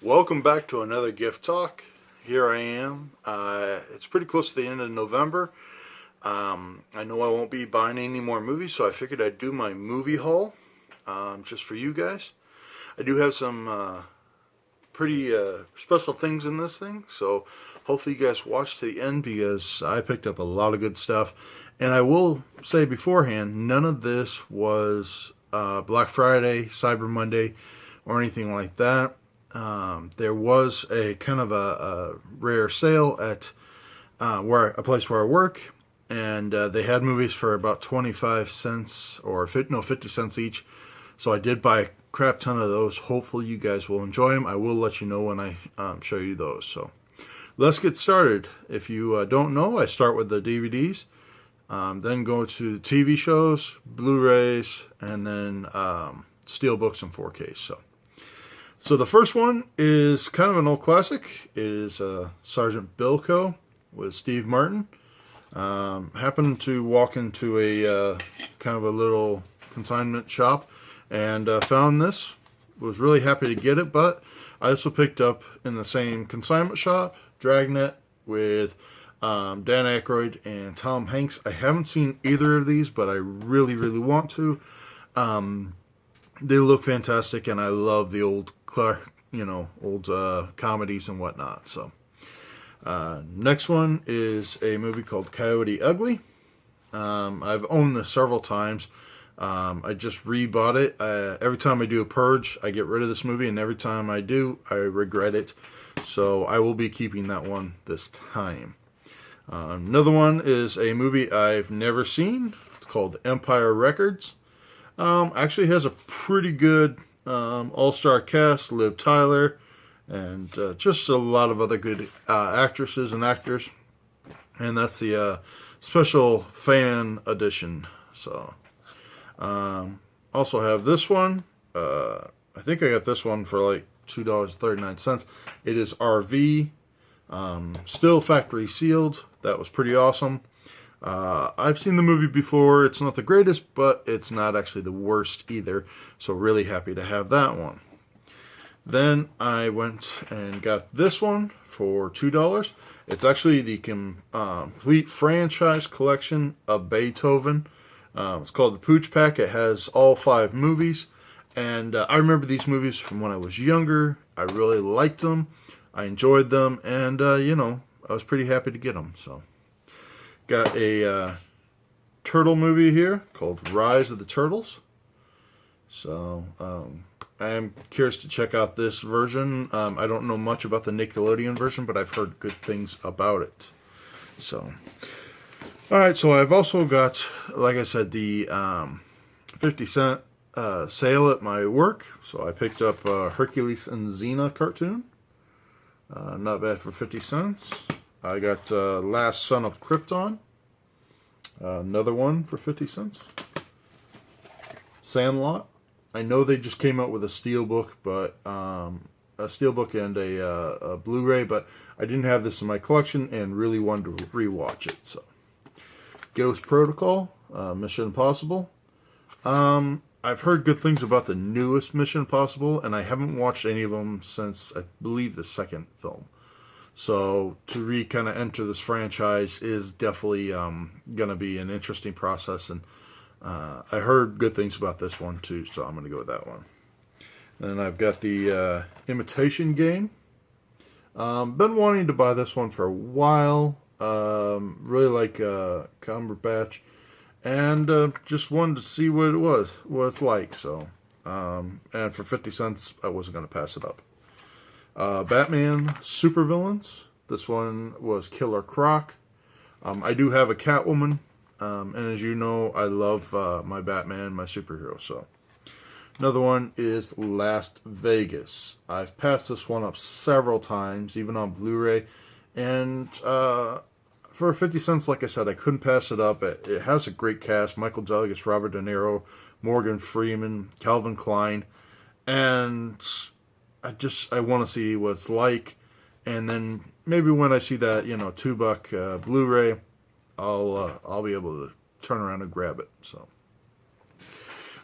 Welcome back to another gift talk. Here I am. It's pretty close to the end of November. I know I won't be buying any more movies, so I figured I'd do my movie haul just for you guys. I do have some pretty special things in this thing, so hopefully you guys watch to the end because I picked up a lot of good stuff. And I will say beforehand, none of this was Black Friday, Cyber Monday, or anything like that. There was a kind of a rare sale at a place where I work, and they had movies for about 25 cents or 50 cents each. So I did buy a crap ton of those. Hopefully you guys will enjoy them. I will let you know when I show you those. So let's get started. If you don't know, I start with the DVDs, then go to the TV shows, Blu-rays, and then Steelbooks and 4Ks. So the first one is kind of an old classic. It is Sergeant Bilko with Steve Martin. Happened to walk into a kind of a little consignment shop and found this. Was really happy to get it, but I also picked up in the same consignment shop Dragnet with Dan Aykroyd and Tom Hanks. I haven't seen either of these, but I really, really want to. They look fantastic, and I love the old comedies and whatnot. So, next one is a movie called Coyote Ugly. I've owned this several times. I just rebought it. Every time I do a purge, I get rid of this movie, and every time I do, I regret it. So I will be keeping that one this time. Another one is a movie I've never seen. It's called Empire Records. Actually has a pretty good all-star cast. Liv Tyler and just a lot of other good actresses and actors. And that's the special fan edition. So also have this one. I think I got this one for like $2.39. It is RV. Still factory sealed. That was pretty awesome. I've seen the movie before. It's not the greatest, but it's not actually the worst either. So really happy to have that one. Then I went and got this one for $2. It's actually the complete franchise collection of Beethoven. It's called the Pooch Pack. It has all 5 movies. And I remember these movies from when I was younger. I really liked them. I enjoyed them. And, I was pretty happy to get them. So. Got a turtle movie here called Rise of the Turtles. So I am curious to check out this version. I don't know much about the Nickelodeon version, but I've heard good things about it. So, all right. So I've also got, like I said, the 50-cent sale at my work. So I picked up Hercules and Xena cartoon. Not bad for 50 cents. I got Last Son of Krypton. Another one for 50 cents. Sandlot. I know they just came out with a steelbook, but a steelbook and a Blu-ray, but I didn't have this in my collection and really wanted to rewatch it. So, Ghost Protocol, Mission Impossible. I've heard good things about the newest Mission Impossible, and I haven't watched any of them since I believe the second film. So to kind of enter this franchise is definitely going to be an interesting process. And I heard good things about this one too, so I'm going to go with that one. And I've got the Imitation Game. Been wanting to buy this one for a while. Really like Cumberbatch. And just wanted to see what it's like. So, and for 50 cents, I wasn't going to pass it up. Batman Supervillains. This one was Killer Croc. I do have a Catwoman, and as you know, I love my Batman, my superhero. So, another one is Las Vegas. I've passed this one up several times, even on Blu-ray, and for 50 cents, like I said, I couldn't pass it up. It has a great cast: Michael Douglas, Robert De Niro, Morgan Freeman, Calvin Klein, and I want to see what it's like, and then maybe when I see that $2 Blu-ray, I'll be able to turn around and grab it. So,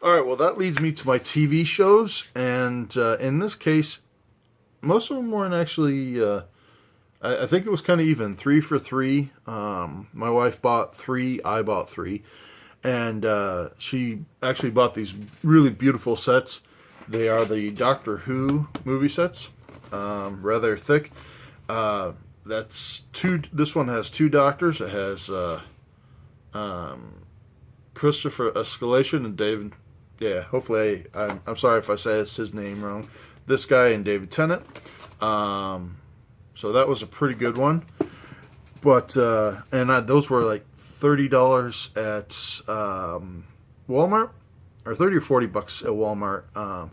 all right, well that leads me to my TV shows, and in this case, most of them weren't actually. I think it was kind of even, 3 for 3. My wife bought 3, I bought 3, and she actually bought these really beautiful sets. They are the Doctor Who movie sets, rather thick. That's two. This one has 2 doctors. It has Christopher Escalation and David. Yeah, hopefully I'm sorry if I say his name wrong. This guy and David Tennant. So that was a pretty good one. But those were like $30 at Walmart, or 30 or 40 bucks at Walmart.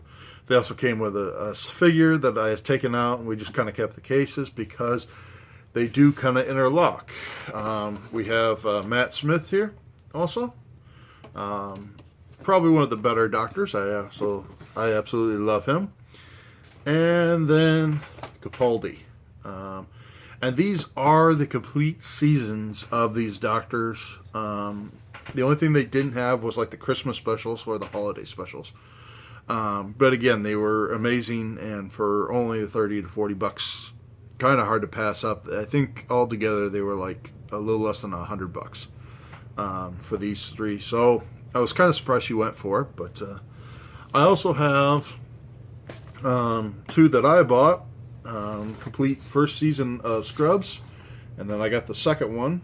They also came with a figure that I had taken out, and we just kind of kept the cases because they do kind of interlock. We have Matt Smith here also. Probably one of the better doctors. I absolutely love him. And then Capaldi. And these are the complete seasons of these doctors. The only thing they didn't have was like the Christmas specials or the holiday specials. But again, they were amazing, and for only 30 to 40 bucks, kind of hard to pass up. I think altogether they were like a little less than $100 for these 3. So I was kind of surprised she went for it. But I also have 2 that I bought. Complete first season of Scrubs, and then I got the second one.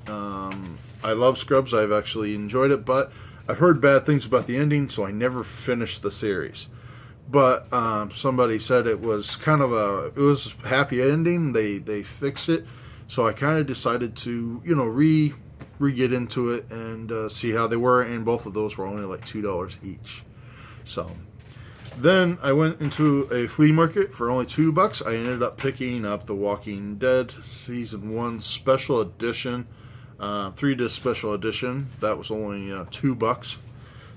I love Scrubs. I've actually enjoyed it, but I've heard bad things about the ending, so I never finished the series. But somebody said it was kind of it was a happy ending. They fixed it, so I kind of decided to re-get into it and see how they were. And both of those were only like $2 each. So then I went into a flea market for only $2. I ended up picking up The Walking Dead Season 1 Special Edition, 3-disc Special Edition. That was only $2.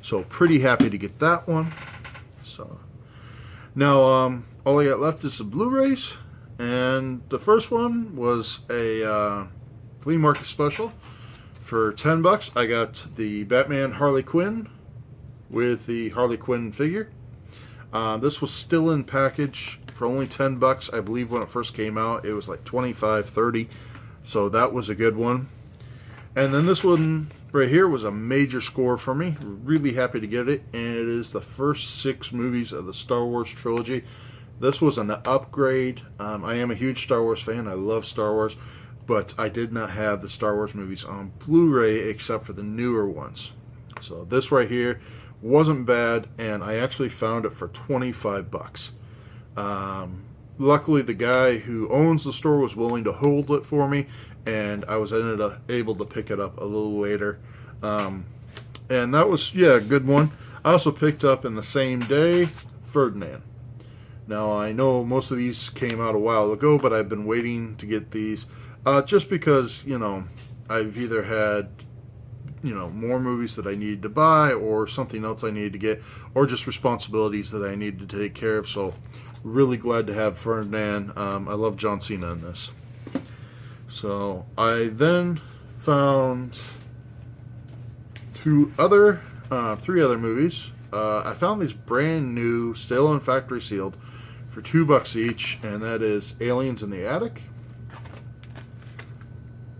So pretty happy to get that one. So now all I got left is the Blu-rays. And the first one was a flea market special. For $10, I got the Batman Harley Quinn with the Harley Quinn figure. This was still in package for only $10. I believe when it first came out, it was like $25, $30. So that was a good one. And then this one right here was a major score for me. Really happy to get it. And it is the first 6 movies of the Star Wars trilogy. This was an upgrade. I am a huge Star Wars fan. I love Star Wars. But I did not have the Star Wars movies on Blu-ray except for the newer ones. So this right here wasn't bad, and I actually found it for $25. Luckily, the guy who owns the store was willing to hold it for me, and I was able to pick it up a little later. And that was, a good one. I also picked up in the same day Ferdinand. Now, I know most of these came out a while ago, but I've been waiting to get these just because, I've either had more movies that I needed to buy, or something else I needed to get, or just responsibilities that I needed to take care of. So really glad to have Ferdinand. I love John Cena in this. So I then found 3 other movies. I found these brand new, stale and factory sealed, for $2 each, and that is Aliens in the Attic,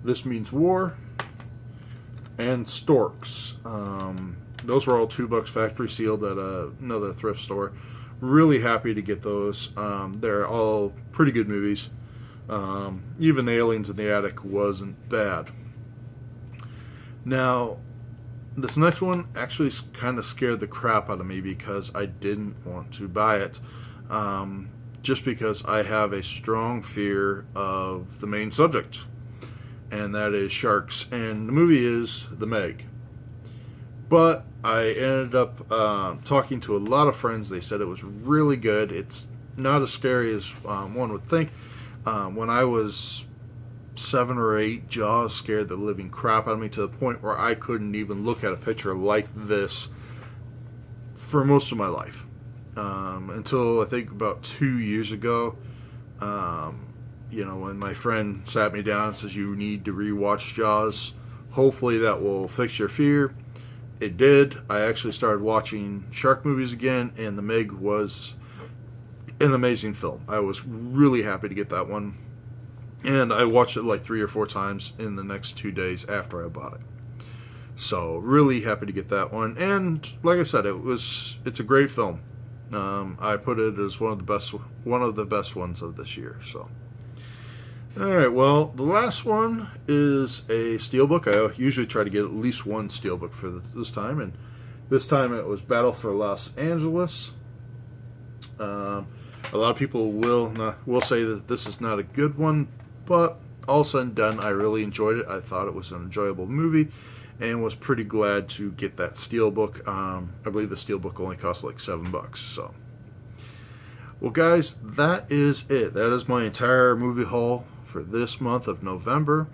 This Means War, and Storks. Those were all $2 factory sealed at another thrift store. Really happy to get those. They're all pretty good movies. Even Aliens in the Attic wasn't bad. Now, this next one actually kind of scared the crap out of me because I didn't want to buy it. Just because I have a strong fear of the main subject, and that is sharks. And the movie is The Meg. But I ended up talking to a lot of friends. They said it was really good. It's not as scary as one would think. When I was 7 or 8, Jaws scared the living crap out of me to the point where I couldn't even look at a picture like this for most of my life. Until I think about 2 years ago, when my friend sat me down and says, you need to rewatch Jaws. Hopefully that will fix your fear. It did. I actually started watching shark movies again, and The Meg was an amazing film. I was really happy to get that one. And I watched it like 3 or 4 times in the next 2 days after I bought it. So really happy to get that one. And like I said, it's a great film. I put it as one of the best ones of this year. So, all right. Well, the last one is a steelbook. I usually try to get at least one steelbook for this time, and this time it was Battle for Los Angeles. A lot of people will say that this is not a good one, but all said and done, I really enjoyed it. I thought it was an enjoyable movie, and was pretty glad to get that steelbook. I believe the steelbook only cost like $7. So, well, guys, that is it. That is my entire movie haul for this month of November.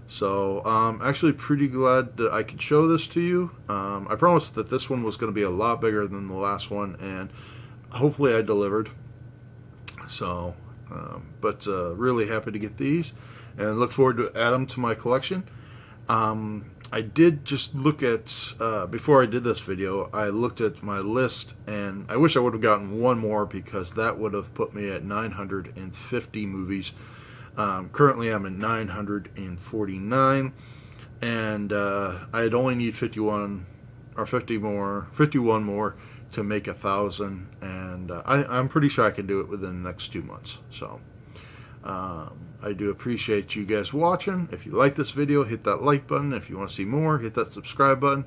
So, I'm actually pretty glad that I could show this to you. I promised that this one was going to be a lot bigger than the last one, and hopefully I delivered. So, but really happy to get these, and look forward to add them to my collection. I did just look at, before I did this video, I looked at my list, and I wish I would have gotten one more, because that would have put me at 950 movies. Currently I'm at 949, and I'd only need 51 more to make 1,000, and I'm pretty sure I can do it within the next 2 months. So I do appreciate you guys watching. If you like this video, hit that like button. If you want to see more, hit that subscribe button.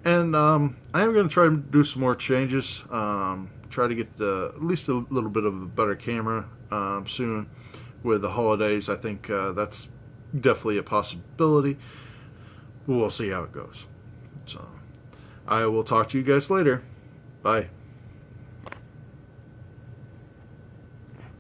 And I am going to try to do some more changes. Try to get at least a little bit of a better camera soon. With the holidays, I think that's definitely a possibility. We'll see how it goes. So I will talk to you guys later. Bye.